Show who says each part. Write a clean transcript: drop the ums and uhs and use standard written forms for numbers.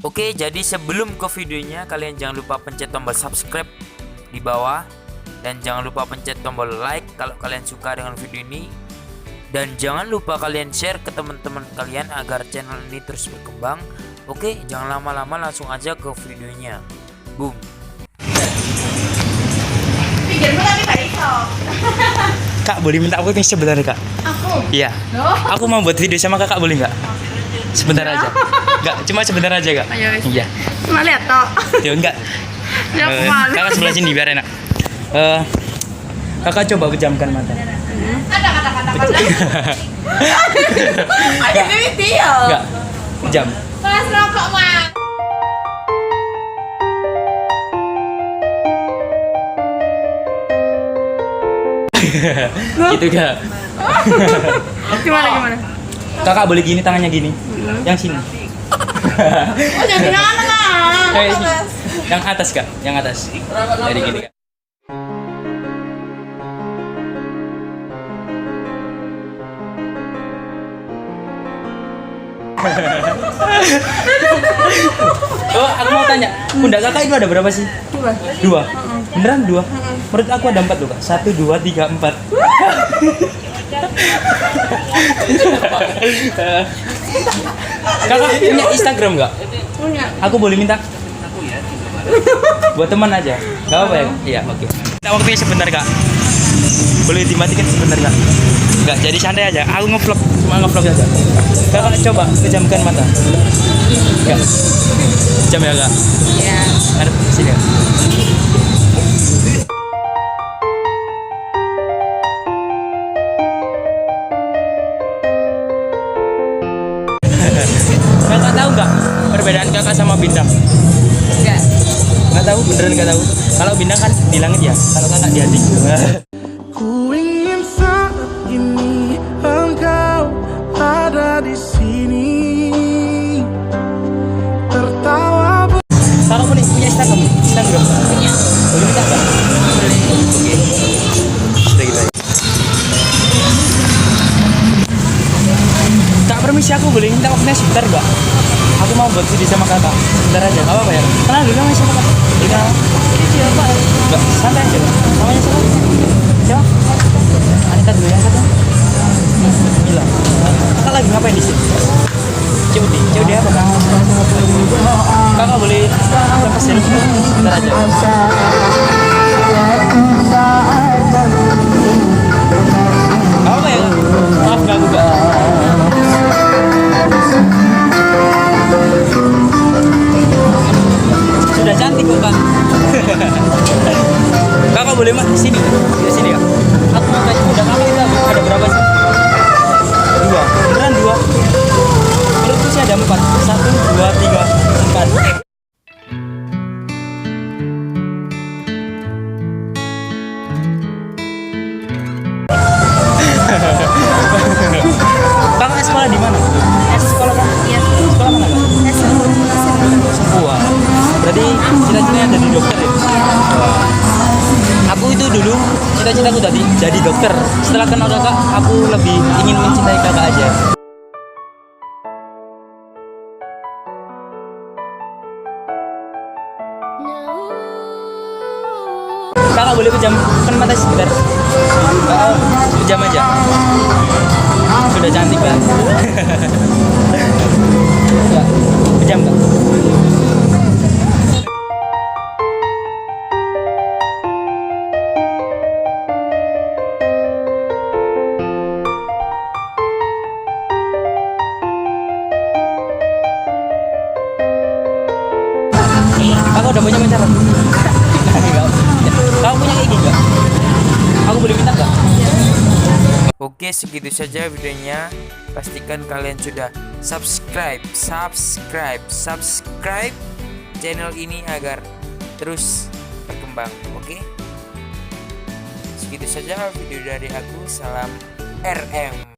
Speaker 1: Oke, jadi sebelum ke videonya, kalian jangan lupa pencet tombol subscribe di bawah. Dan jangan lupa pencet tombol like kalau kalian suka dengan video ini. Dan jangan lupa kalian share ke teman-teman kalian agar channel ini terus berkembang. Oke, jangan lama-lama, langsung aja ke videonya. Boom.
Speaker 2: Kak, boleh minta aku nih sebentar, Kak?
Speaker 3: Aku?
Speaker 2: Iya.
Speaker 3: Loh?
Speaker 2: Aku mau buat video sama Kakak, boleh nggak? Sebentar aja. Nggak, cuma sebentar aja, Kak.
Speaker 3: Ayo.
Speaker 2: Iya.
Speaker 3: Cuma lihat toh.
Speaker 2: Ya enggak.
Speaker 3: Ya aku malu.
Speaker 2: Kakak sebelah sini biar enak. Kakak coba pejamkan mata.
Speaker 3: Ada ini dia.
Speaker 2: Enggak. Pejam.
Speaker 3: Kelas rokok, Mak.
Speaker 2: Gitu, Kak.
Speaker 3: Gimana?
Speaker 2: Kakak boleh gini, tangannya gini. Yang sini.
Speaker 3: Oh, jangan gimana, Mak.
Speaker 2: Yang atas, Kak. Yang atas. Dari gini, Kak. Oh, aku mau tanya, pundak kakak itu ada berapa sih? Dua. Beneran dua? Menurut aku ada 4 loh, Kak. 1, 2, 3, 4. Kakak punya Instagram nggak?
Speaker 3: Punya.
Speaker 2: Aku boleh minta? Buat teman aja. Gak apa-apa ya? Iya, oke. Minta waktunya sebentar, Kak. Boleh dimatikan sebentar, Kak? Enggak, jadi santai aja. Aku ngevlog, cuma ngevlog aja. Kakak coba pejamkan mata. Enggak. Jam ya, Kak?
Speaker 3: Iya.
Speaker 2: Ada sini, Kak. Kakak tahu nggak perbedaan kakak sama bintang?
Speaker 3: Enggak.
Speaker 2: Nggak tahu, beneran nggak tahu. Kalau bintang kan di langit ya, kalau kakak di hati.
Speaker 4: Ku ingin saat ini engkau ada di sini, tertawa.
Speaker 2: Kalau punya Instagram, punya. Boleh minta nggak? Boleh. Oke. Sudah gitu aja. Kak, permisi, aku boleh minta waktunya sebentar nggak? Aku mau buat video sama kakak. Sebentar aja, nggak apa-apa ya? Kenal dulu sama siapa, Kak? Kenal.
Speaker 3: Ini siapa?
Speaker 2: Enggak, santai aja. Namanya siapa? Siapa? Anita dulu yang satu. Mila. Kakak lagi ngapain di sini? COD apa, Kak? Kakak boleh lepas dari sini? Sebentar aja. Apa ya, Kak? Maaf ganggu, Kak. Sudah cantik kok, Kak. Kakak boleh mas di sini, di sini ya. Aku mau tanya, udah kakak itu ada berapa sih? 2, beneran 2. Menurutku sih ada 4. 1, 2, 3, 4. Kakak sekolah di mana? Sekolah kan?
Speaker 3: Iya.
Speaker 2: Sekolah mana, Kak? Wah, berarti cita-citanya jadi dokter ya? Aku itu dulu cita-citaku tadi jadi dokter. Setelah kenal kakak, aku lebih ingin mencintai kakak aja. Kakak boleh pejamkan mata sebentar? Pejam aja. Sudah cantik, Kak. Ya, pejam, Kak. Aku udah punya pacar. Kamu punya IG nggak? Aku boleh minta nggak?
Speaker 1: Oke, segitu saja videonya. Pastikan kalian sudah subscribe channel ini agar terus berkembang. Oke, segitu saja video dari aku. Salam RM.